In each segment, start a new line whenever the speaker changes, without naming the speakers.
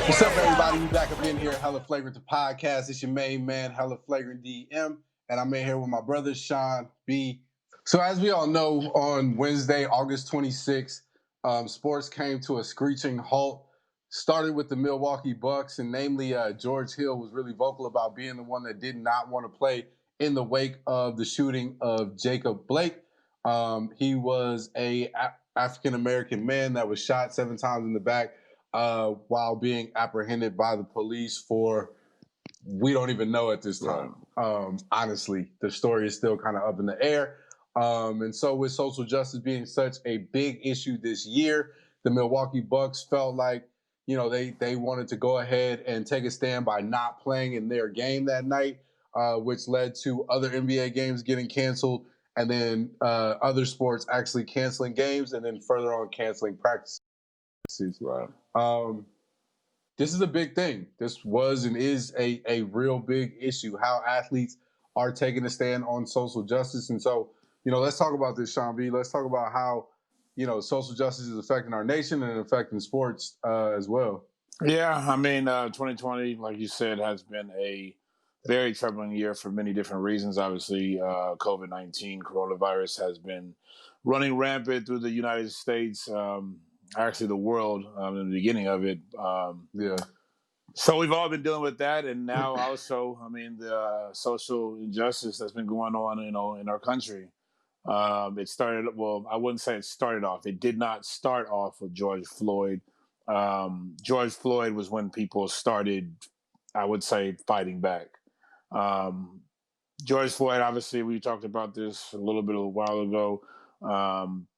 What's up, everybody? We back up in here, Hella Flagrant the podcast. It's your main man, Hella Flagrant DM, and I'm in here with my brother Sean B. So, as we all know, on Wednesday, August 26th, sports came to a screeching halt. Started with the Milwaukee Bucks, and namely George Hill was really vocal about being the one that did not want to play in the wake of the shooting of Jacob Blake. He was a African American man that was shot 7 times in the back while being apprehended by the police for, we don't even know at this time. Honestly, the story is still kind of up in the air. And so with social justice being such a big issue this year, the Milwaukee Bucks felt like, they wanted to go ahead and take a stand by not playing in their game that night, which led to other NBA games getting canceled, and then other sports actually canceling games, and then further on canceling practices.
Right.
This is a big thing. This was and is a real big issue, how athletes are taking a stand on social justice. And so, let's talk about this, Sean B. Let's talk about how, social justice is affecting our nation and affecting sports as well.
Yeah, I mean, 2020, like you said, has been a very troubling year for many different reasons. Obviously, COVID-19, coronavirus has been running rampant through the United States, actually the world in the beginning of it. So we've all been dealing with that, and now also, the social injustice that's been going on, in our country. It started, well, I wouldn't say it started off. It did not start off with George Floyd. George Floyd was when people started, I would say, fighting back. George Floyd, obviously, we talked about this a little bit a while ago.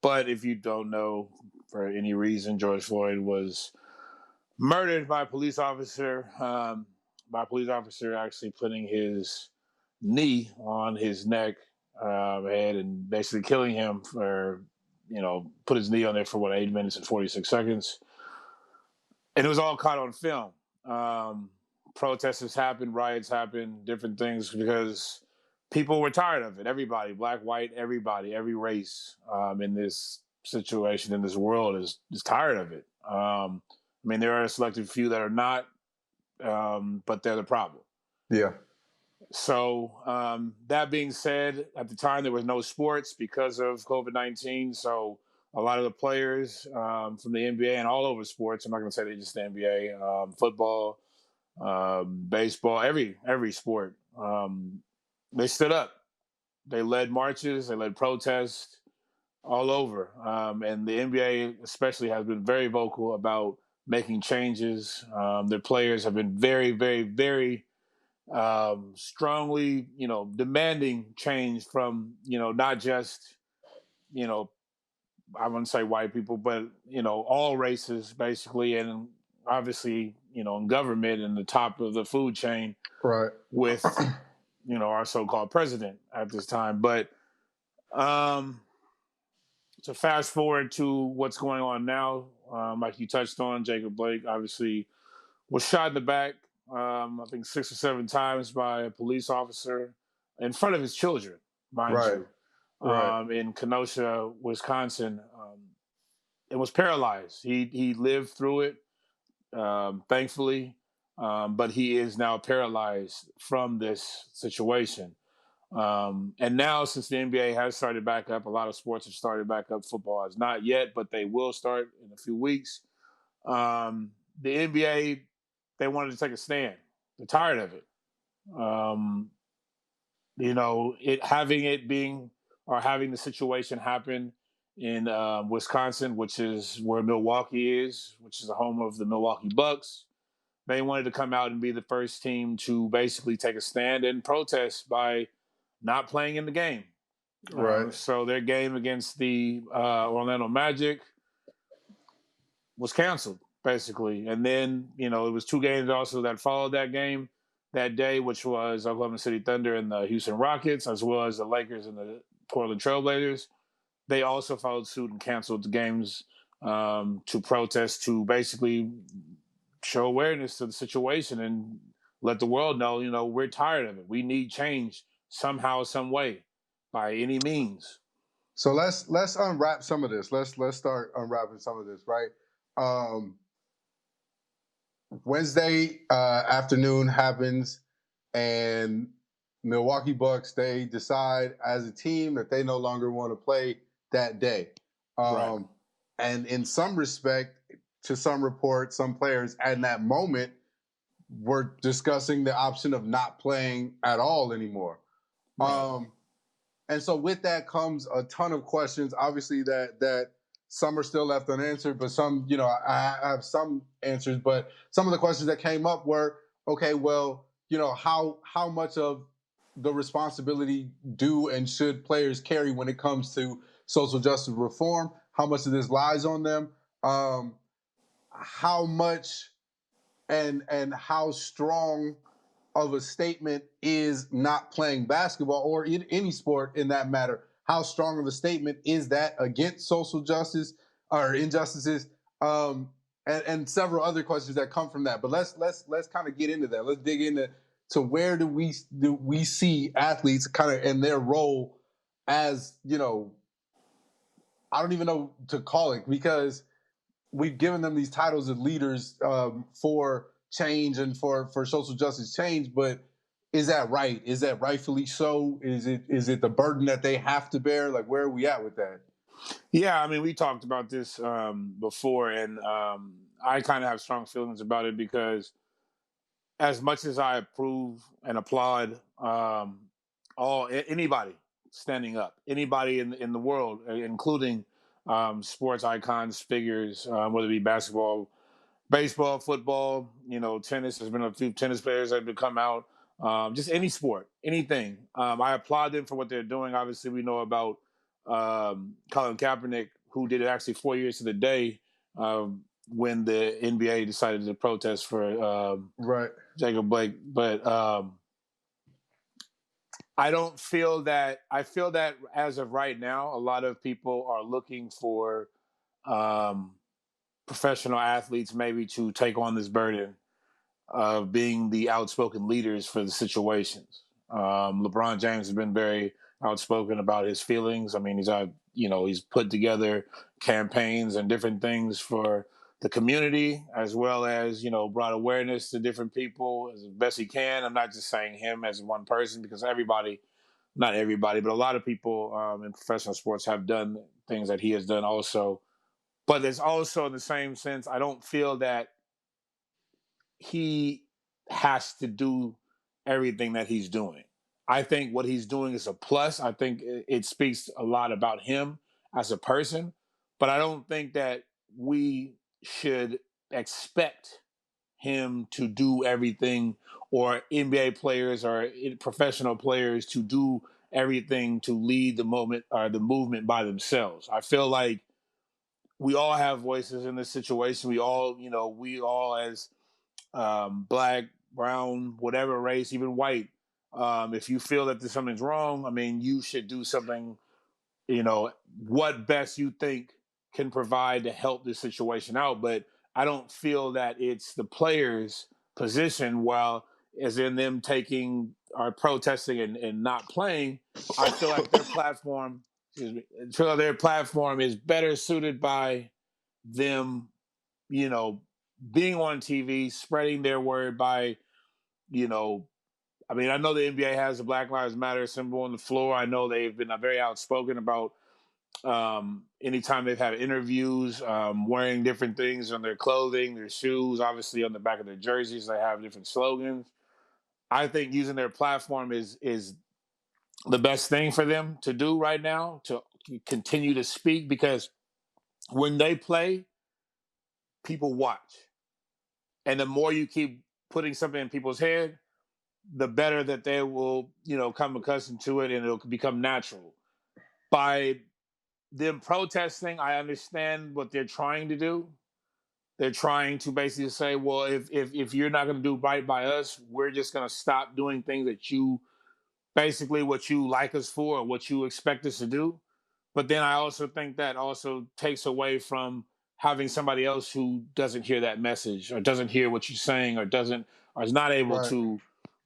But if you don't know, for any reason, George Floyd was murdered by a police officer, actually putting his knee on his neck, head, and basically killing him for, put his knee on there for 8 minutes and 46 seconds. And it was all caught on film. Protests happened, riots happened, different things, because people were tired of it. Everybody, black, white, everybody, every race in this situation, in this world is tired of it. There are a selective few that are not, but they're the problem.
Yeah.
So that being said, at the time there was no sports because of COVID-19. So a lot of the players from the NBA and all over sports, I'm not going to say they just the NBA, football, baseball, every sport, they stood up. They led marches, they led protests all over. And the NBA especially has been very vocal about making changes. Their players have been very, very, very strongly, demanding change from, not just, I wouldn't say white people, but, all races basically. And obviously, in government and the top of the food chain,
right,
with, our so-called president at this time. But to fast forward to what's going on now, like you touched on, Jacob Blake obviously was shot in the back, I think 6 or 7 times by a police officer in front of his children, mind you, in Kenosha, Wisconsin. And was paralyzed. He lived through it, thankfully, but he is now paralyzed from this situation. And now, since the NBA has started back up, a lot of sports have started back up. Football has not yet, but they will start in a few weeks. The NBA, they wanted to take a stand. They're tired of it. Having the situation happen in Wisconsin, which is where Milwaukee is, which is the home of the Milwaukee Bucks. They wanted to come out and be the first team to basically take a stand and protest by not playing in the game.
Right.
So their game against the Orlando Magic was canceled, basically. And then, it was 2 games also that followed that game that day, which was Oklahoma City Thunder and the Houston Rockets, as well as the Lakers and the Portland Trailblazers. They also followed suit and canceled the games to protest, to basically show awareness to the situation and let the world know, we're tired of it. We need change somehow, some way, by any means.
So let's unwrap some of this. Let's start unwrapping some of this, right? Wednesday afternoon happens, and Milwaukee Bucks, they decide as a team that they no longer want to play that day.
Right.
And in some respect, to some reports, some players at that moment were discussing the option of not playing at all anymore.
Right.
And so with that comes a ton of questions. Obviously, that some are still left unanswered, but some, I have some answers. But some of the questions that came up were, okay, well, how much of the responsibility do and should players carry when it comes to social justice reform? How much of this lies on them? How much and how strong of a statement is not playing basketball or in any sport in that matter? How strong of a statement is that against social justice or injustices? And several other questions that come from that. But let's kind of get into that. Let's dig into where do we see athletes kind of in their role as, I don't even know to call it, because we've given them these titles of leaders for change and for social justice change, but is that right? Is that rightfully so? Is it the burden that they have to bear? Like, where are we at with that?
Yeah, I mean, we talked about this before, and I kind of have strong feelings about it because, as much as I approve and applaud anybody standing up, anybody in the world, including sports icons, figures, whether it be basketball, baseball, football, tennis. There's been a few tennis players that have come out. Just any sport, anything. I applaud them for what they're doing. Obviously, we know about Colin Kaepernick, who did it actually 4 years to the day when the NBA decided to protest for
Right.
Jacob Blake. But I don't feel that. I feel that as of right now, a lot of people are looking for um, professional athletes maybe to take on this burden of being the outspoken leaders for the situations. LeBron James has been very outspoken about his feelings. I mean, he's put together campaigns and different things for the community, as well as brought awareness to different people as best he can. I'm not just saying him as one person, because not everybody, but a lot of people in professional sports have done things that he has done also. But there's also, in the same sense, I don't feel that he has to do everything that he's doing. I think what he's doing is a plus. I think it speaks a lot about him as a person, but I don't think that we should expect him to do everything, or NBA players or professional players to do everything to lead the moment or the movement by themselves. I feel like we all have voices in this situation. We all as black, brown, whatever race, even white. If you feel that something's wrong, I mean, you should do something, what best you think can provide to help this situation out. But I don't feel that it's the players' position, while as in them taking or protesting and not playing. I feel like their platform, their platform is better suited by them, you know, being on TV, spreading their word by, you know, I mean, I know the NBA has the Black Lives Matter symbol on the floor. I know they've been very outspoken about anytime they've had interviews, wearing different things on their clothing, their shoes, obviously on the back of their jerseys, they have different slogans. I think using their platform is the best thing for them to do right now, to continue to speak, because when they play, people watch. And the more you keep putting something in people's head, the better that they will, come accustomed to it, and it'll become natural. By them protesting, I understand what they're trying to do. They're trying to basically say, well, if you're not going to do right by us, we're just going to stop doing things that you basically what you like us for, or what you expect us to do. But then I also think that also takes away from having somebody else who doesn't hear that message, or doesn't hear what you're saying, or is not able
Right.
to,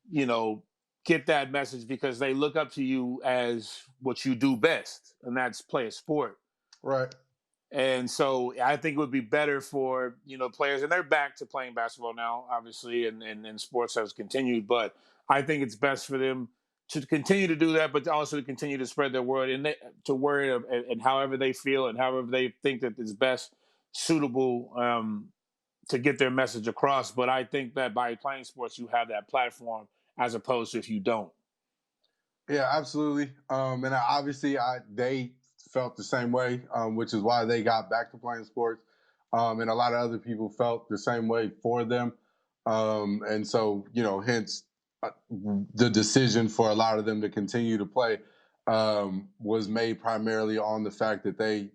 you know, get that message, because they look up to you as what you do best, and that's play a sport.
Right.
And so I think it would be better for, players, and they're back to playing basketball now, obviously, and sports has continued. But I think it's best for them to continue to do that, but also to continue to spread their word and to word and however they feel and however they think that is best suitable to get their message across. But I think that by playing sports, you have that platform as opposed to if you don't.
Yeah, absolutely. And obviously, they felt the same way, which is why they got back to playing sports. And a lot of other people felt the same way for them. And so, hence the decision for a lot of them to continue to play was made primarily on the fact that they,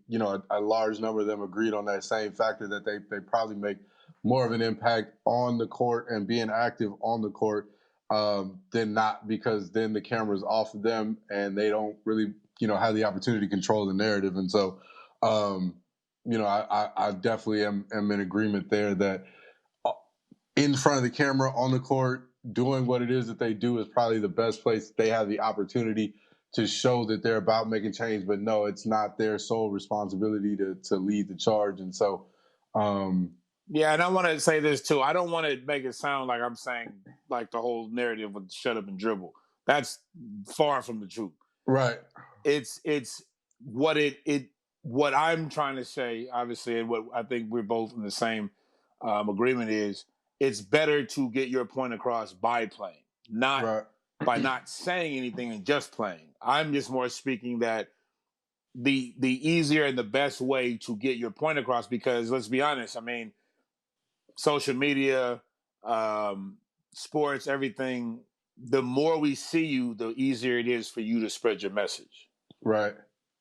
a large number of them agreed on that same factor that they probably make more of an impact on the court and being active on the court than not, because then the camera's off of them and they don't really, have the opportunity to control the narrative. And so, I definitely am in agreement there that in front of the camera on the court, doing what it is that they do is probably the best place they have the opportunity to show that they're about making change. But no, it's not their sole responsibility to lead the charge. And so,
yeah, and I want to say this too. I don't want to make it sound like I'm saying like the whole narrative of shut up and dribble. That's far from the truth.
right.
It's what I'm trying to say, obviously, and what I think we're both in the same agreement is it's better to get your point across by playing, not
Right.
by not saying anything and just playing. I'm just more speaking that the easier and the best way to get your point across, because let's be honest, I mean, social media, sports, everything, the more we see you, the easier it is for you to spread your message.
Right.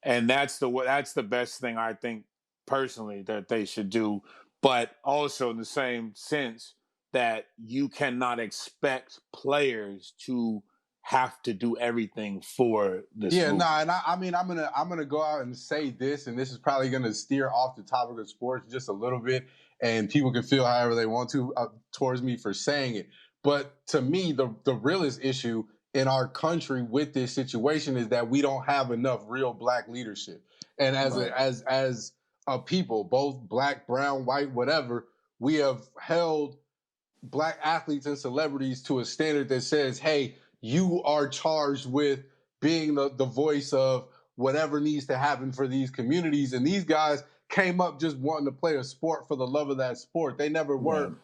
And that's the best thing I think personally that they should do. But also in the same sense that you cannot expect players to have to do everything for this
Yeah,
movement.
nah, and I mean, I'm gonna go out and say this, and this is probably gonna steer off the topic of sports just a little bit, and people can feel however they want to towards me for saying it. But to me, the realest issue in our country with this situation is that we don't have enough real black leadership, and
Right.
as a people, both black, brown, white, whatever, we have held black athletes and celebrities to a standard that says, hey, you are charged with being the voice of whatever needs to happen for these communities. And these guys came up just wanting to play a sport for the love of that sport. They never
Right.
were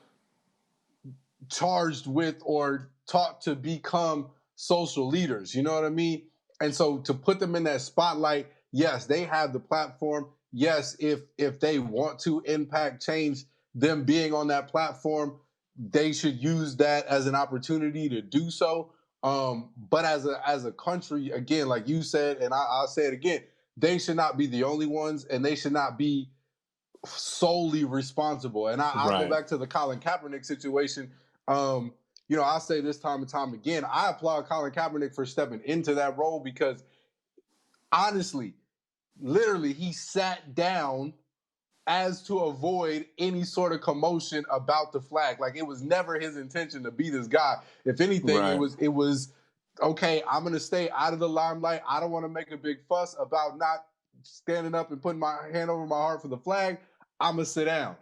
charged with or taught to become social leaders. You know what I mean? And so to put them in that spotlight, yes, they have the platform. Yes, if they want to impact change, them being on that platform, they should use that as an opportunity to do so. But as a country, again, like you said, and I'll say it again, they should not be the only ones, and they should not be solely responsible. And I'll go
Right.
back to the Colin Kaepernick situation. Um, I'll say this time and time again, I applaud Colin Kaepernick for stepping into that role because honestly, literally, he sat down as to avoid any sort of commotion about the flag. Like it was never his intention to be this guy. If anything,
Right.
it was okay, I'm gonna stay out of the limelight. I don't want to make a big fuss about not standing up and putting my hand over my heart for the flag. I'm gonna sit down.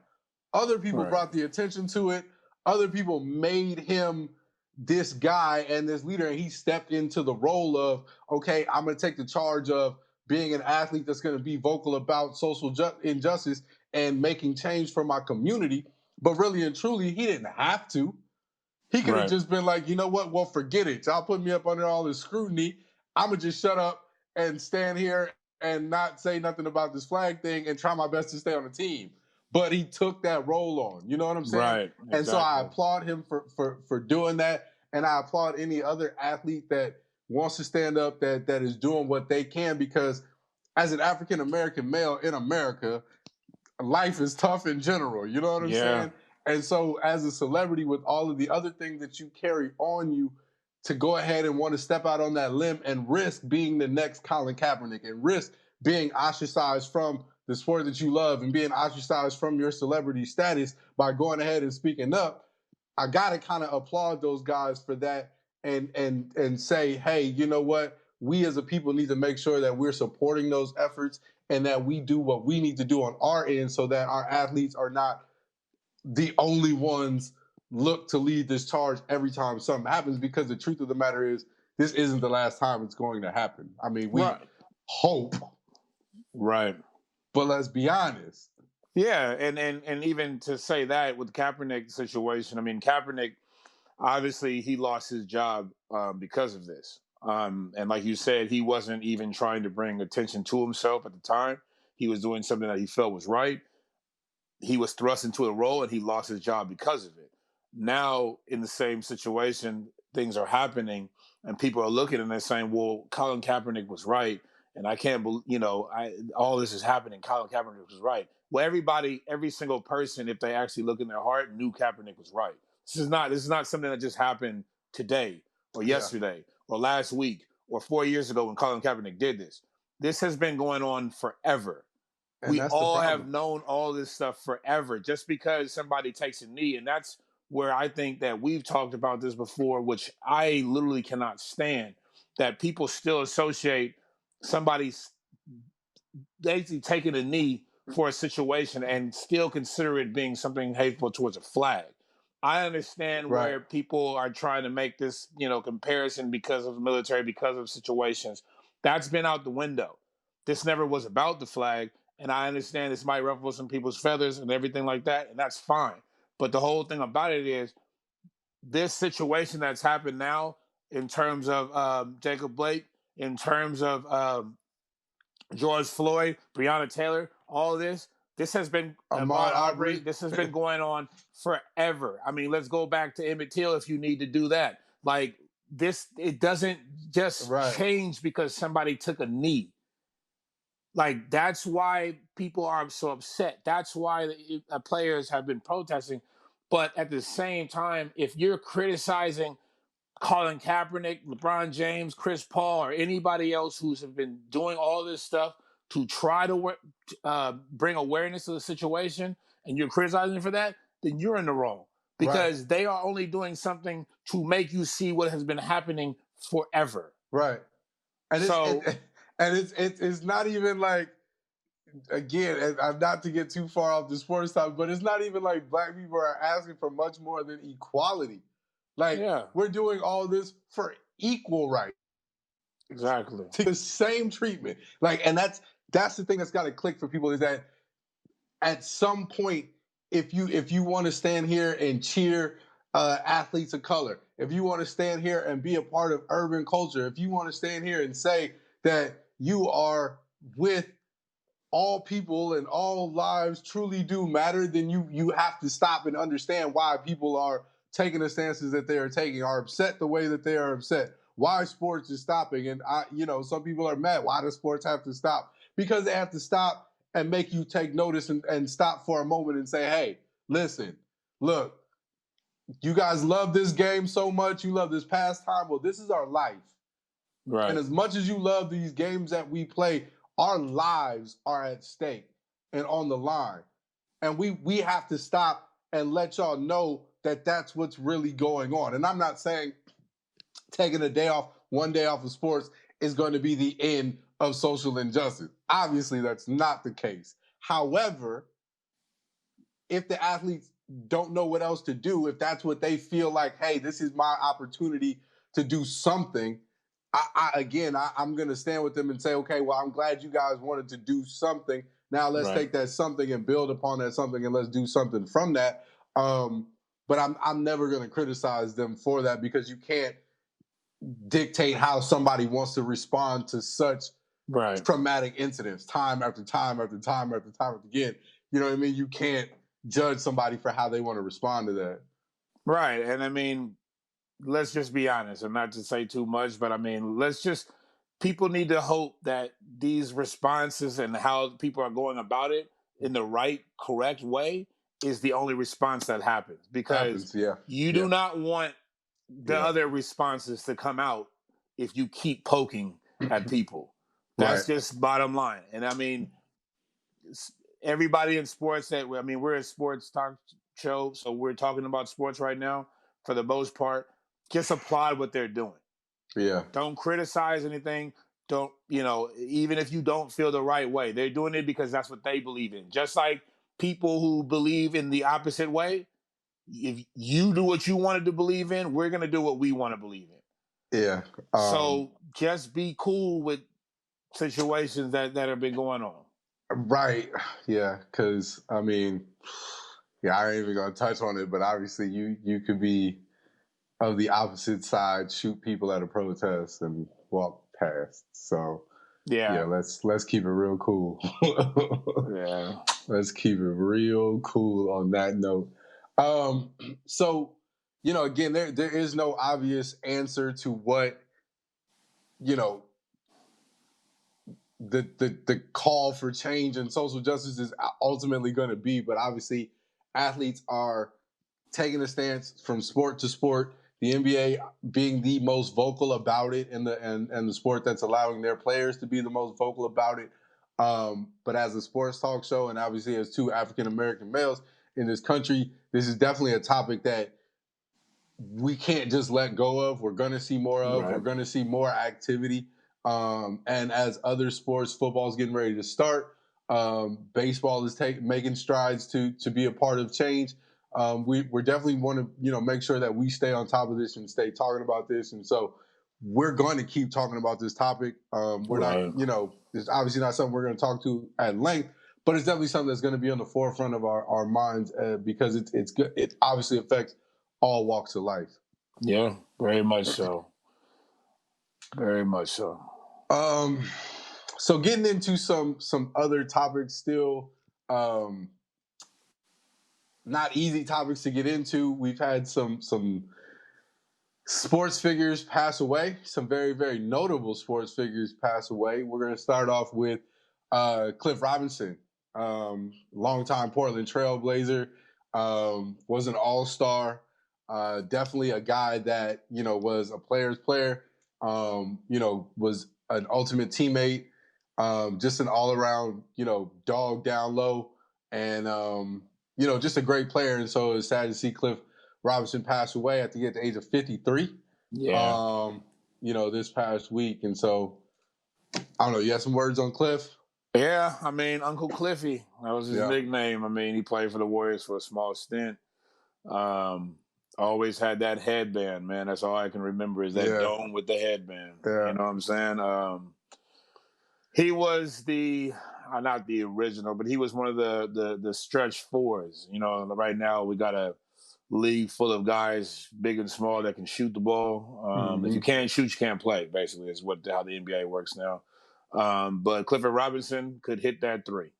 Other people
Right.
brought the attention to it. Other people made him this guy and this leader, and he stepped into the role of, okay, I'm gonna take the charge of being an athlete that's going to be vocal about social injustice and making change for my community. But really and truly, he didn't have to. He could have
Right.
just been like, you know what? Well, forget it. Y'all put me up under all this scrutiny. I'm going to just shut up and stand here and not say nothing about this flag thing and try my best to stay on the team. But he took that role on. You know what I'm saying?
Right.
And so I
Exactly.
applaud him for doing that. And I applaud any other athlete that wants to stand up, that is doing what they can, because as an African American male in America, life is tough in general. You know what I'm
Yeah.
saying? And so, as a celebrity, with all of the other things that you carry on you, to go ahead and want to step out on that limb and risk being the next Colin Kaepernick and risk being ostracized from the sport that you love and being ostracized from your celebrity status by going ahead and speaking up, I gotta kind of applaud those guys for that and say, hey, you know what? we as a people need to make sure that we're supporting those efforts and that we do what we need to do on our end so that our athletes are not the only ones look to lead this charge every time something happens, because the truth of the matter is this isn't the last time it's going to happen. I mean, we hope,
right,
but let's be honest.
Yeah, and even to say that with the Kaepernick situation, I mean, Kaepernick, obviously he lost his job because of this. And like you said, he wasn't even trying to bring attention to himself at the time. He was doing something that he felt was right. He was thrust into a role and he lost his job because of it. Now, in the same situation, things are happening and people are looking and they're saying, well, Colin Kaepernick was right. And I can't believe, all this is happening. Colin Kaepernick was right. Well, everybody, every single person, if they actually look in their heart, knew Kaepernick was right. This is not something that just happened today or yesterday or last week or 4 years ago when Colin Kaepernick did this. This has been going on forever.
And
We
that's the
all have
problem.
known all this stuff forever. Just because somebody takes a knee, and that's where I think that we've talked about this before, which I literally cannot stand, that people still associate somebody's basically taking a knee for a situation and still consider it being something hateful towards a flag. I understand
Right.
where people are trying to make this, comparison because of the military, because of situations. That's been out the window. This never was about the flag. And I understand this might ruffle some people's feathers and everything like that, and that's fine. But the whole thing about it is this situation that's happened now in terms of Jacob Blake, in terms of George Floyd, Breonna Taylor, all this has been
Ahmaud
Arbery.
Arbery.
This has been going on forever. I mean, let's go back to Emmett Till if you need to do that. Like this, it doesn't just change because somebody took a knee. Like that's why people are so upset. That's why the players have been protesting. But at the same time, if you're criticizing Colin Kaepernick, LeBron James, Chris Paul, or anybody else who's been doing all this stuff to try to bring awareness to the situation, and you're criticizing for that, then you're in the wrong because they are only doing something to make you see what has been happening forever.
Right. And
so,
it's not even like, again, I'm not to get too far off the sports topic, but it's not even like black people are asking for much more than equality. Like, we're doing all this for equal rights.
Exactly.
The same treatment. Like, and that's the thing that's got to click for people, is that at some point, if you want to stand here and cheer athletes of color, if you want to stand here and be a part of urban culture, if you want to stand here and say that you are with all people and all lives truly do matter, then you have to stop and understand why people are taking the stances that they are taking, are upset the way that they are upset, why sports is stopping. And some people are mad. Why do sports have to stop? Because they have to stop and make you take notice and stop for a moment and say, hey, listen, look, you guys love this game so much, you love this pastime. Well, this is our life.
Right.
And as much as you love these games that we play, our lives are at stake and on the line. And we have to stop and let y'all know that that's what's really going on. And I'm not saying taking one day off of sports is going to be the end of social injustice. Obviously, that's not the case. However, if the athletes don't know what else to do, if that's what they feel like, hey, this is my opportunity to do something, I'm going to stand with them and say, okay, well, I'm glad you guys wanted to do something. Now let's take that something and build upon that something, and let's do something from that. But I'm never going to criticize them for that, because you can't dictate how somebody wants to respond to such traumatic incidents time after time after time after time again. You know what I mean? You can't judge somebody for how they want to respond to that.
Right. And I mean, let's just be honest, and not to say too much, but I mean, people need to hope that these responses and how people are going about it in the right, correct way is the only response that happens. Because you do not want the other responses to come out if you keep poking at people. That's just bottom line. And I mean, everybody in sports we're a sports talk show, so we're talking about sports right now for the most part. Just applaud what they're doing.
Yeah.
Don't criticize anything. Don't, even if you don't feel the right way, they're doing it because that's what they believe in. Just like people who believe in the opposite way, if you do what you wanted to believe in, we're going to do what we want to believe in.
Yeah.
So just be cool with situations that have been going on.
Right. Yeah. Because I mean, yeah, I ain't even gonna touch on it, but obviously, you could be of the opposite side, shoot people at a protest, and walk past. So yeah, let's keep it real cool.
Yeah.
Let's keep it real cool on that note. So again, there is no obvious answer to what you know the call for change and social justice is ultimately going to be. But obviously, athletes are taking a stance from sport to sport. The NBA being the most vocal about it, and the sport that's allowing their players to be the most vocal about it. But as a sports talk show, and obviously as two African American males in this country, this is definitely a topic that we can't just let go of. We're going to see more of.
Right.
We're going to see more activity. And as other sports, football's getting ready to start. Baseball is making strides to be a part of change. We're definitely want to make sure that we stay on top of this and stay talking about this. And so we're going to keep talking about this topic. We're
Right.
not, it's obviously not something we're going to talk to at length, but it's definitely something that's going to be on the forefront of our minds because it's good. It obviously affects all walks of life.
Yeah, very much so. Very much so.
So getting into some other topics still, not easy topics to get into. We've had some sports figures pass away, some very, very notable sports figures pass away. We're going to start off with Cliff Robinson, longtime Portland Trailblazer, was an all-star, definitely a guy that, was a player's player, was an ultimate teammate, just an all-around, dog down low, and, just a great player. And so it's sad to see Cliff Robinson passed away at the age of 53.
Yeah.
This past week. And so, I don't know, you have some words on Cliff?
Yeah, I mean, Uncle Cliffy, that was his nickname. I mean, he played for the Warriors for a small stint. Always had that headband, man. That's all I can remember is that dome with the headband.
Yeah.
You know what I'm saying? He was not the original, but he was one of the stretch fours. Right now we got a league full of guys, big and small, that can shoot the ball. If you can't shoot, you can't play. Basically, is how the NBA works now. But Clifford Robinson could hit that three.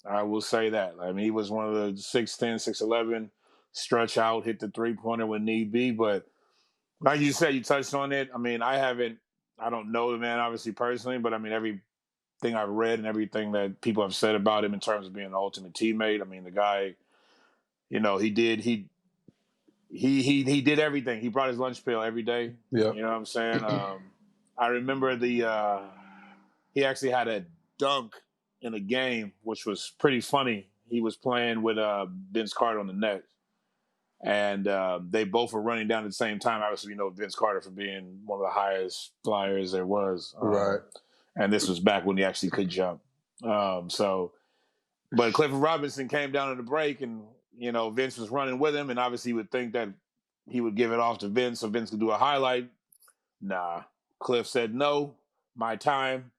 I will say that. I mean, he was one of the 6'10", 6'11", stretch out, hit the three-pointer when need be. But like you said, you touched on it. I mean, I don't know the man obviously personally, but I mean, everything I've read and everything that people have said about him in terms of being an ultimate teammate. I mean, the guy, he did everything. He brought his lunch pail every day.
Yep.
You know what I'm saying? I remember he actually had a dunk in a game, which was pretty funny. He was playing with Vince Carter on the Nets, and they both were running down at the same time. Obviously, Vince Carter for being one of the highest flyers there was.
Right.
And this was back when he actually could jump. But Clifford Robinson came down in the break, and Vince was running with him, and obviously you would think that he would give it off to Vince so Vince could do a highlight. Nah. Cliff said, no, my time.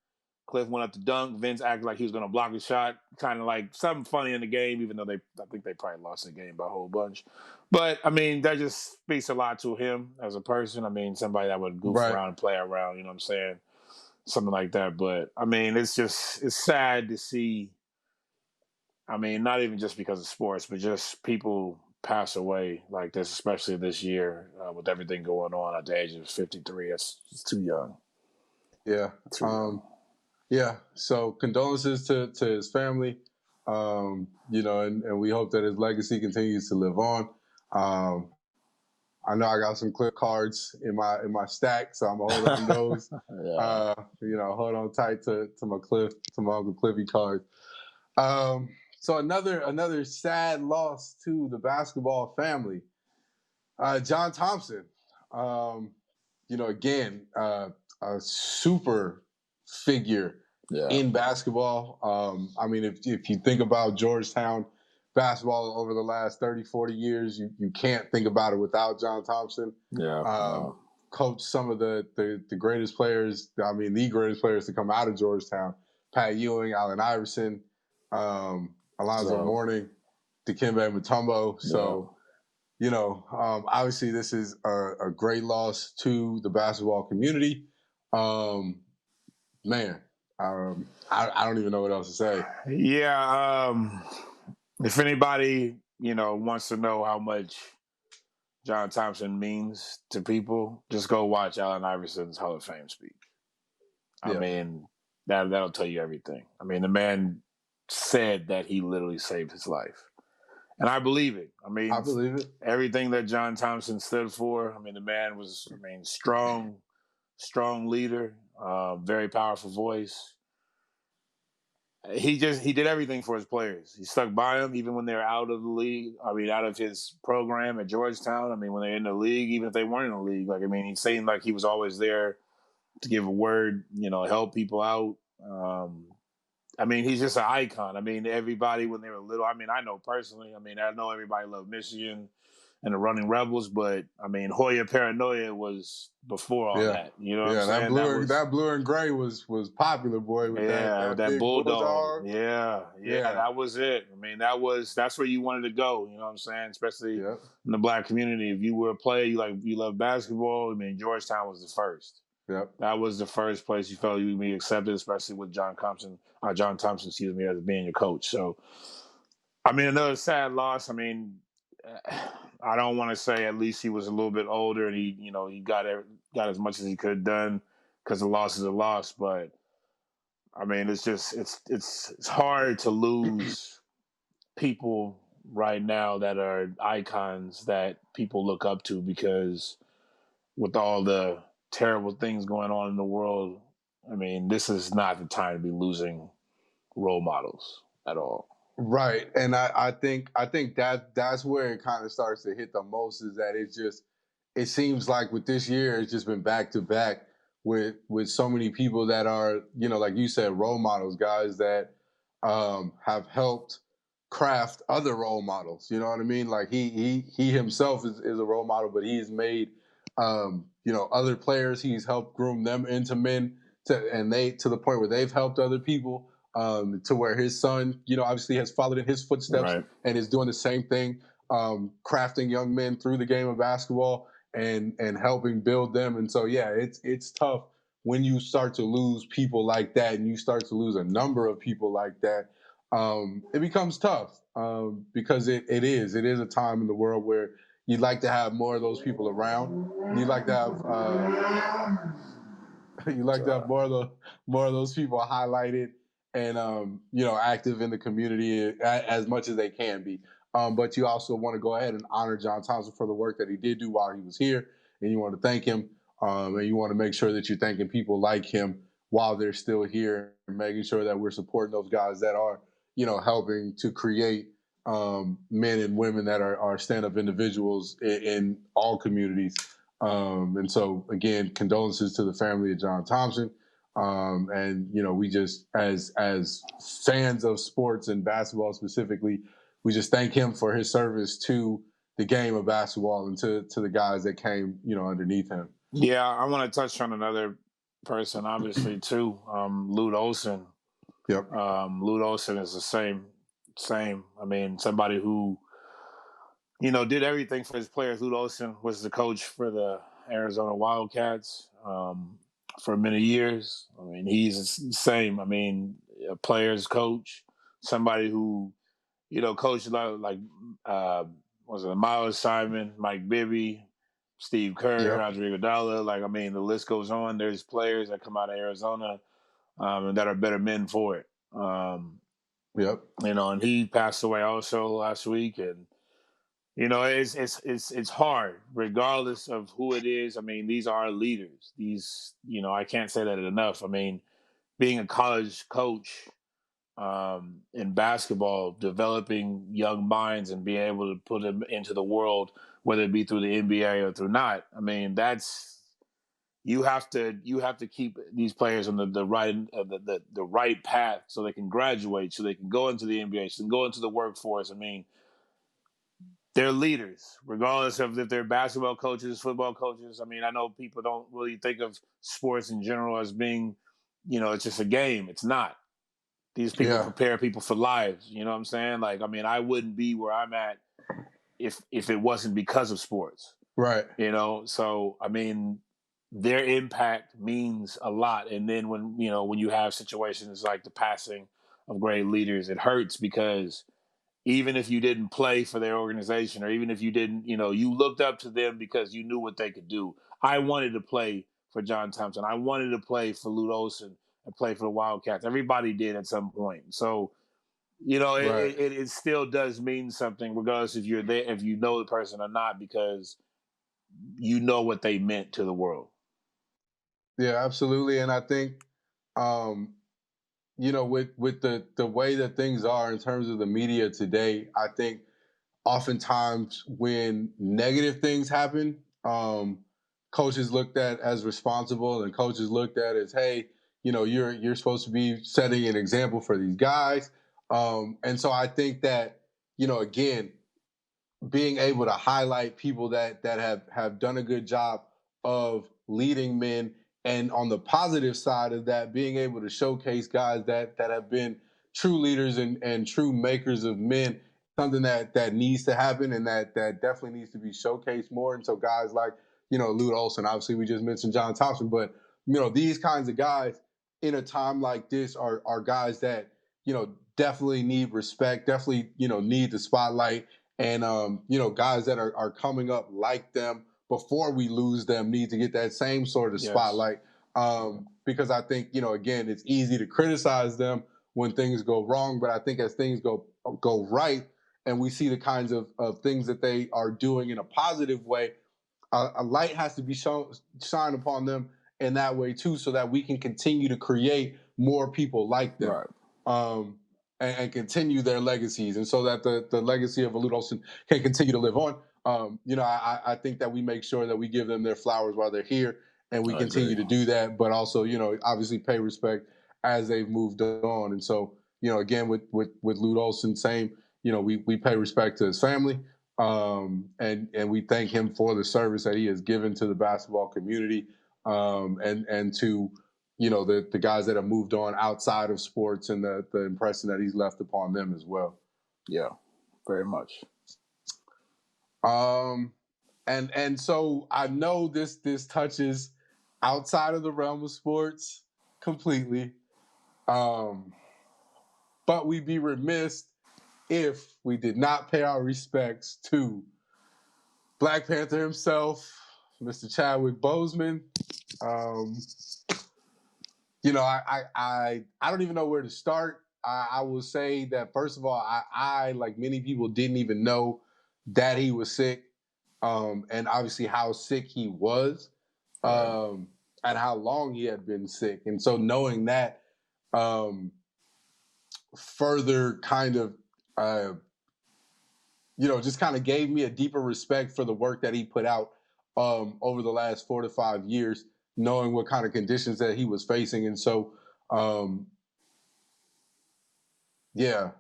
Cliff went up to dunk. Vince acted like he was going to block the shot. Kind of like something funny in the game, even though I think they probably lost the game by a whole bunch. But, I mean, that just speaks a lot to him as a person. I mean, somebody that would goof around and play around, you know what I'm saying? Something like that. But, I mean, it's sad to see. I mean, not even just because of sports, but just people pass away like this, especially this year with everything going on at the age of 53. It's too young.
Yeah. Yeah. So condolences to his family, and we hope that his legacy continues to live on. I know I got some clip cards in my stack, so I'm gonna hold on those. Hold on tight to my Uncle Cliffy card. So another sad loss to the basketball family. John Thompson, again, a super figure in basketball. I mean, if you think about Georgetown basketball over the last 30, 40 years, you can't think about it without John Thompson. Coached some of the greatest players, the greatest players to come out of Georgetown: Pat Ewing, Allen Iverson, Alonzo Mourning, Dikembe Mutombo. So, obviously this is a great loss to the basketball community. Man, I don't even know what else to say.
Yeah. If anybody, wants to know how much John Thompson means to people, just go watch Allen Iverson's Hall of Fame speech. I mean, that'll tell you everything. I mean, the man said that he literally saved his life. And I believe it. I
believe it.
Everything that John Thompson stood for. I mean, the man was, strong leader, very powerful voice. He did everything for his players. He stuck by them even when they were out of the league. Out of his program at Georgetown. When they're in the league, even if they weren't in the league. He seemed like he was always there to give a word, help people out. He's just an icon. Everybody when they were little, I know personally, I know everybody loved Michigan and the Running Rebels, but Hoya Paranoia was before all that. You know what I'm saying?
That blue and gray was popular, boy, with that big bulldog.
Yeah, that was it. That's where you wanted to go, you know what I'm saying? Especially in the Black community. If you were a player, you love basketball, Georgetown was the first.
Yep.
That was the first place you felt you would be accepted, especially with John Thompson, as being your coach. So, another sad loss. I don't want to say at least he was a little bit older and he got as much as he could have done because the loss is a loss. But it's hard to lose people right now that are icons that people look up to, because with all the terrible things going on in the world, this is not the time to be losing role models at all.
Right. And I think that's where it kind of starts to hit the most, is that it seems like with this year, it's just been back to back with so many people that are, like you said, role models, guys that have helped craft other role models. You know what I mean? Like he himself is a role model, but he's made other players, he's helped groom them into men to the point where they've helped other people. To where his son, obviously has followed in his footsteps and is doing the same thing, crafting young men through the game of basketball and helping build them. And so, it's tough when you start to lose people like that, and you start to lose a number of people like that. It becomes tough because it is a time in the world where you'd like to have more of those people around. You'd like to have more of those people highlighted and active in the community as much as they can be. But you also want to go ahead and honor John Thompson for the work that he did do while he was here, and you want to thank him, and you want to make sure that you're thanking people like him while they're still here, and making sure that we're supporting those guys that are helping to create men and women that are stand-up individuals in all communities. And so, again, condolences to the family of John Thompson. And we just, as fans of sports and basketball specifically, we just thank him for his service to the game of basketball and to the guys that came underneath him.
Yeah, I want to touch on another person, obviously, too. Lute Olson.
Yep.
Lute Olson is the same. Somebody who did everything for his players. Lute Olson was the coach for the Arizona Wildcats for many years. He's the same. A player's coach, somebody who, coached like was it Miles Simon, Mike Bibby, Steve Kerr, Andre Iguodala. The list goes on. There's players that come out of Arizona that are better men for it. And he passed away also last week, and it's hard, regardless of who it is. These are leaders. These, I can't say that enough. Being a college coach in basketball, developing young minds and being able to put them into the world, whether it be through the NBA or through not. you have to keep these players on the right the right path so they can graduate, so they can go into the NBA, so they can go into the workforce. I mean, they're leaders, regardless of if they're basketball coaches, football coaches. I mean, I know people don't really think of sports in general as being, it's just a game. It's not. These people
Yeah.
prepare people for lives. You know what I'm saying? Like, I mean, I wouldn't be where I'm at if it wasn't because of sports.
Right.
So I mean, their impact means a lot. And then when you have situations like the passing of great leaders, it hurts because even if you didn't play for their organization, or even if you didn't, you looked up to them because you knew what they could do. I wanted to play for John Thompson. I wanted to play for Lute Olson and play for the Wildcats. Everybody did at some point. So,
Right.
it still does mean something, regardless if you're there, if you know the person or not, because you know what they meant to the world.
Yeah, absolutely. And I think, um, with the way that things are in terms of the media today, I think oftentimes when negative things happen, coaches looked at as responsible, and coaches looked at as, hey, you're supposed to be setting an example for these guys. And so I think that, again, being able to highlight people that have done a good job of leading men, and on the positive side of that, being able to showcase guys that have been true leaders and true makers of men, something that needs to happen, and that definitely needs to be showcased more. And so guys like, Lute Olson, obviously we just mentioned John Thompson, but these kinds of guys in a time like this are guys that definitely need respect, definitely need the spotlight. And guys that are coming up like them before we lose them need to get that same sort of
Yes.
spotlight. Because I think, again, it's easy to criticize them when things go wrong, but I think as things go right, and we see the kinds of things that they are doing in a positive way, a light has to be shined upon them in that way too, so that we can continue to create more people like them.
Right.
Um, and continue their legacies, and so that the legacy of Lute Olson can continue to live on. I think that we make sure that we give them their flowers while they're here, and we
I agree.
continue to do that, but also, obviously pay respect as they've moved on. And so, again, with Lute Olson, same, we pay respect to his family, and we thank him for the service that he has given to the basketball community, and to the guys that have moved on outside of sports, and the impression that he's left upon them as well.
Yeah, very much.
And so I know this touches outside of the realm of sports completely, but we'd be remiss if we did not pay our respects to Black Panther himself, Mr. Chadwick Boseman. Um, I don't even know where to start. I will say that, first of all, I like many people didn't even know that he was sick, and obviously how sick he was,
Right.
and how long he had been sick. And so knowing that, further kind of, just kind of gave me a deeper respect for the work that he put out, over the last 4 to 5 years, knowing what kind of conditions that he was facing. And so, yeah.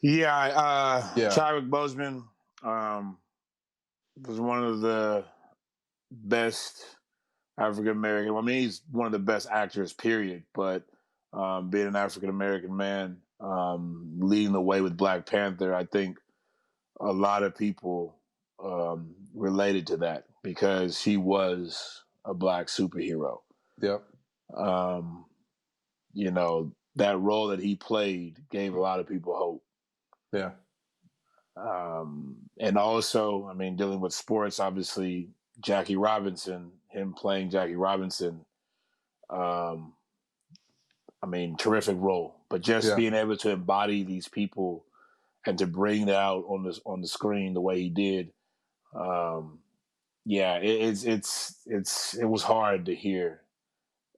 Yeah.
Chadwick Boseman was one of the best African American. I mean, he's one of the best actors, period. But being an African American man, leading the way with Black Panther, I think a lot of people related to that because he was a Black superhero.
Yep.
Um, that role that he played gave a lot of people hope.
Yeah.
And also, I mean, dealing with sports, obviously, Jackie Robinson, him playing Jackie Robinson, I mean, terrific role. But just
Yeah.
being able to embody these people and to bring that out on the screen the way he did, it was hard to hear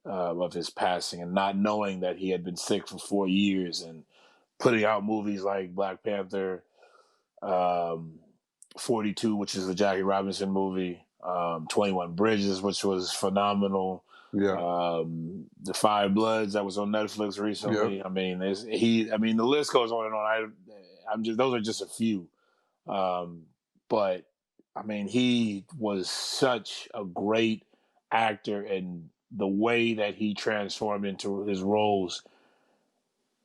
of his passing, and not knowing that he had been sick for 4 years and putting out movies like Black Panther, um, 42, which is the Jackie Robinson movie, 21 Bridges, which was phenomenal.
Yeah.
The Five Bloods that was on Netflix recently.
Yep.
I mean, the list goes on and on. Those are just a few. But I mean, he was such a great actor, and the way that he transformed into his roles,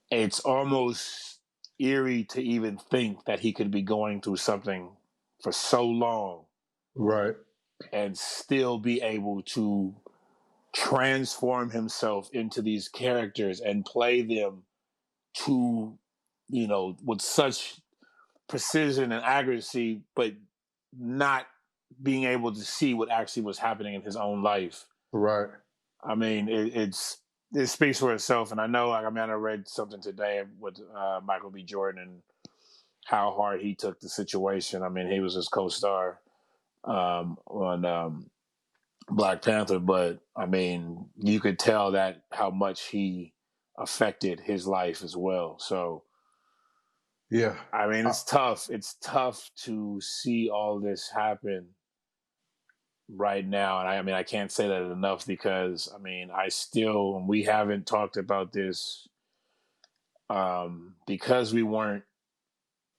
it's almost eerie to even think that he could be going through something for so long
Right.
and still be able to transform himself into these characters and play them to, with such precision and accuracy, but not being able to see what actually was happening in his own life.
Right.
I mean, it speaks for itself. And I know, I read something today with Michael B. Jordan and how hard he took the situation. I mean, he was his co-star on Black Panther, but I mean, you could tell that how much he affected his life as well. So,
yeah,
I mean, it's tough. It's tough to see all this happen right now. And I can't say that enough because, we haven't talked about this because we weren't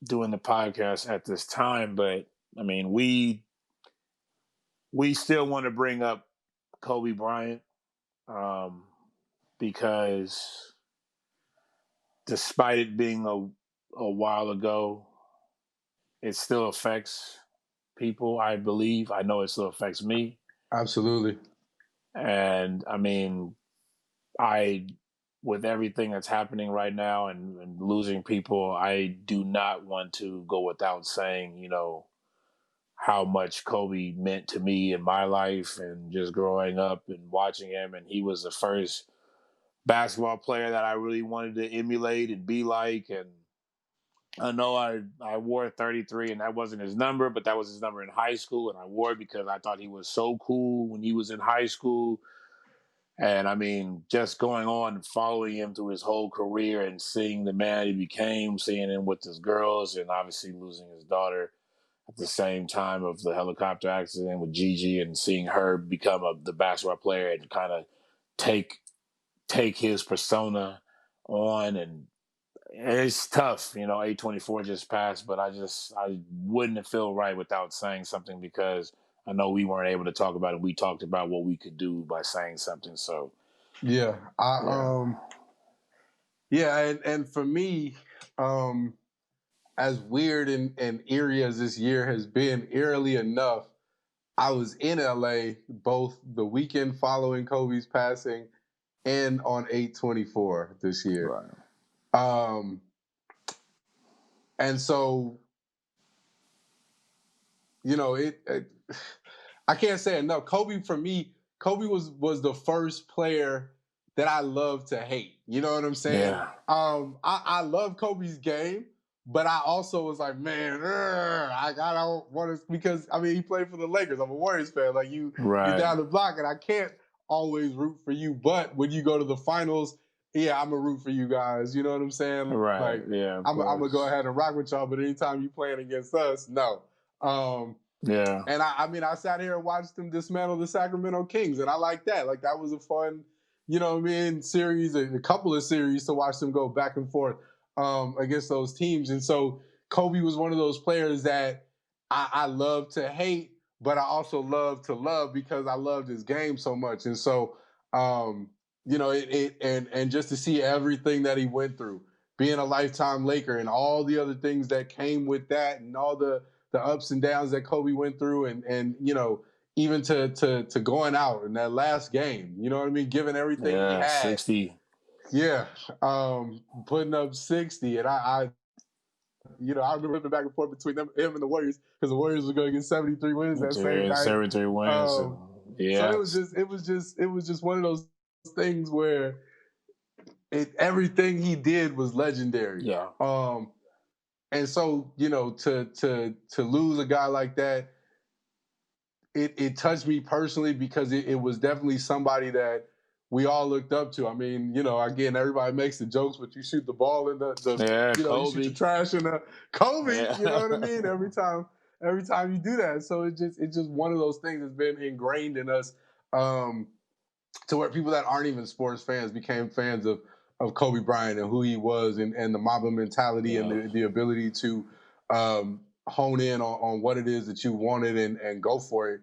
doing the podcast at this time. But I mean, we still want to bring up Kobe Bryant because despite it being a while ago, it still affects people, I believe. I know it still affects me.
Absolutely.
And I mean, with everything that's happening right now and losing people, I do not want to go without saying, how much Kobe meant to me in my life and just growing up and watching him. And he was the first basketball player that I really wanted to emulate and be like. And I know I wore 33 and that wasn't his number, but that was his number in high school. And I wore it because I thought he was so cool when he was in high school. And I mean, just going on and following him through his whole career and seeing the man he became, seeing him with his girls and obviously losing his daughter at the same time of the helicopter accident with Gigi and seeing her become the basketball player and kind of take his persona on. And it's tough, A24 just passed, but I wouldn't feel right without saying something because I know we weren't able to talk about it. We talked about what we could do by saying something. So
yeah, and for me, as weird and eerie as this year has been, eerily enough, I was in LA both the weekend following Kobe's passing and on 8/24 this year.
right.
And so, I can't say enough. Kobe, for me, Kobe was the first player that I loved to hate. You know what I'm saying?
Yeah.
I love Kobe's game, but I also was like, man, I don't want to, because he played for the Lakers. I'm a Warriors fan. Like you're down the block, and I can't always root for you. But when you go to the finals, yeah, I'm a root for you guys. You know what I'm saying?
Right.
Like,
yeah.
I'm gonna go ahead and rock with y'all. But anytime you playing against us, no.
Yeah.
And I sat here and watched them dismantle the Sacramento Kings, and I like that. Like, that was a fun, series, a couple of series to watch them go back and forth against those teams. And so Kobe was one of those players that I love to hate, but I also love to love because I loved his game so much. And so, and just to see everything that he went through, being a lifetime Laker and all the other things that came with that, and all the ups and downs that Kobe went through, and even to going out in that last game, you know what I mean, giving everything he had,
60,
putting up 60, and I remember ripping back and forth between him and the Warriors, because the Warriors were going to get 73 wins that same night.
73 wins.
So it was just one of those things where everything he did was legendary.
Yeah.
And so, to lose a guy like that, it touched me personally, because it was definitely somebody that we all looked up to. Again, everybody makes the jokes, but you shoot the ball in the
Kobe.
you shoot the trash in the Kobe.
Yeah.
You know what I mean? Every time every time you do that. So it's just one of those things that's been ingrained in us, to where people that aren't even sports fans became fans of Kobe Bryant and who he was, and the Mamba mentality,
Yeah.
and the ability to hone in on what it is that you wanted, and go for it,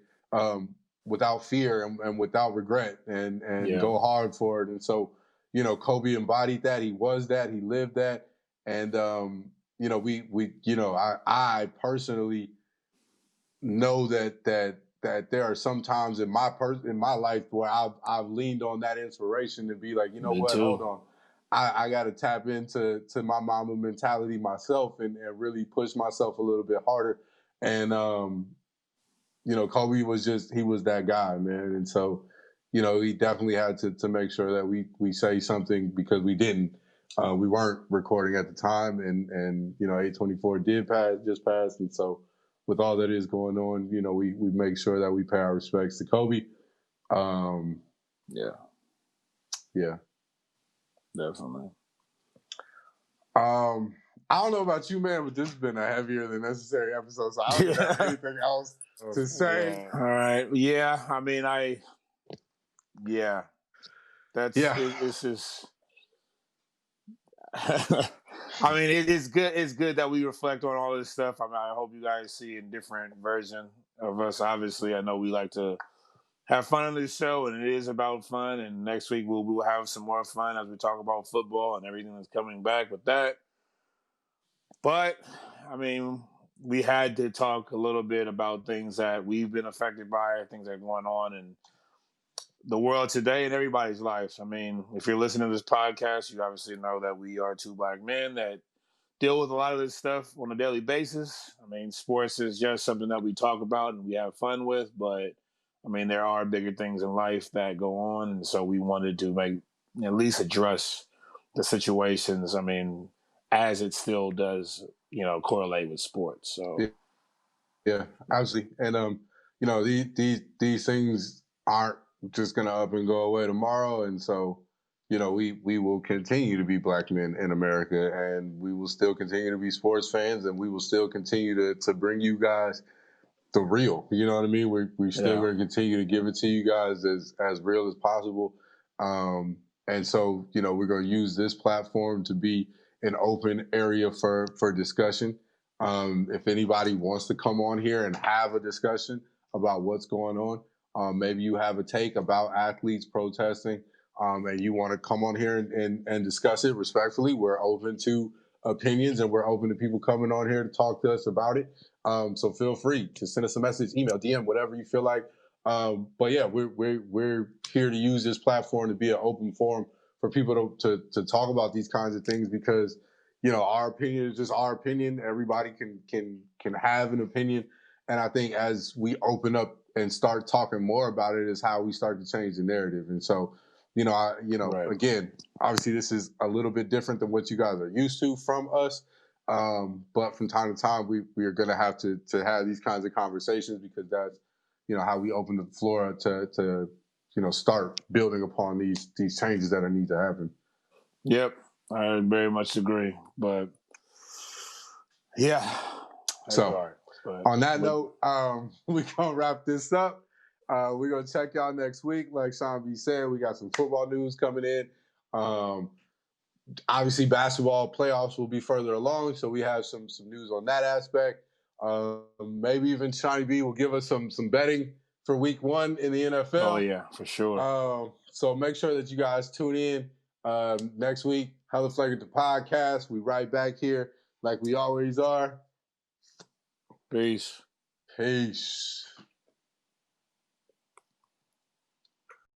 without fear, and without regret, and
Yeah.
go hard for it. And so, Kobe embodied that. He was that. He lived that. And I personally know that there are some times in my life where I've leaned on that inspiration to be like, you know
Me
what, hold
too.
on, I got to tap into my Mamba mentality myself, and really push myself a little bit harder. And Kobe he was that guy, man. And so, he definitely had to make sure that we say something, because we weren't recording at the time, and 824 just passed. And so, with all that is going on, we make sure that we pay our respects to Kobe.
Yeah,
Yeah.
definitely.
I don't know about you, man, but this has been a heavier than necessary episode, so I don't have anything else to say.
Yeah. All right. Yeah. I mean, that's,
Yeah.
it's just, I mean, it's good. It's good that we reflect on all this stuff. I mean, I hope you guys see a different version of us. Obviously, I know we like to have fun on this show, and it is about fun. And next week we'll have some more fun as we talk about football and everything that's coming back with that. But I mean, we had to talk a little bit about things that we've been affected by, things that are going on in the world today and everybody's lives. I mean, if you're listening to this podcast, you obviously know that we are two black men that deal with a lot of this stuff on a daily basis. I mean, sports is just something that we talk about and we have fun with, but I mean, there are bigger things in life that go on, and so we wanted to at least address the situations. I mean, as it still does, correlate with sports. So
yeah, absolutely. And these things aren't just gonna up and go away tomorrow. And so, we will continue to be black men in America, and we will still continue to be sports fans, and we will still continue to bring you guys the real. You know what I mean? We're still going to continue to give it to you guys as real as possible. And so, we're going to use this platform to be an open area for discussion. If anybody wants to come on here and have a discussion about what's going on, maybe you have a take about athletes protesting, and you want to come on here and discuss it respectfully. We're open to opinions, and we're open to people coming on here to talk to us about it. So feel free to send us a message, email, DM, whatever you feel like. But yeah, we're here to use this platform to be an open forum for people to talk about these kinds of things, because our opinion is just our opinion. Everybody can have an opinion, and I think as we open up and start talking more about it is how we start to change the narrative. And so,
Right.
again, obviously this is a little bit different than what you guys are used to from us. But from time to time, we are going to have to have these kinds of conversations, because that's how we open the floor to start building upon these changes that need to happen.
Yep, I very much agree. But yeah,
so
hard. But
on that note, we're gonna wrap this up. We're gonna check y'all next week. Like Sean B said, we got some football news coming in. Obviously, basketball playoffs will be further along, so we have some news on that aspect. Maybe even Shawnee B will give us some betting for week 1 in the NFL.
Oh yeah, for sure.
So make sure that you guys tune in next week. Hella Flagrant the podcast. We right back here like we always are.
Peace.
Peace.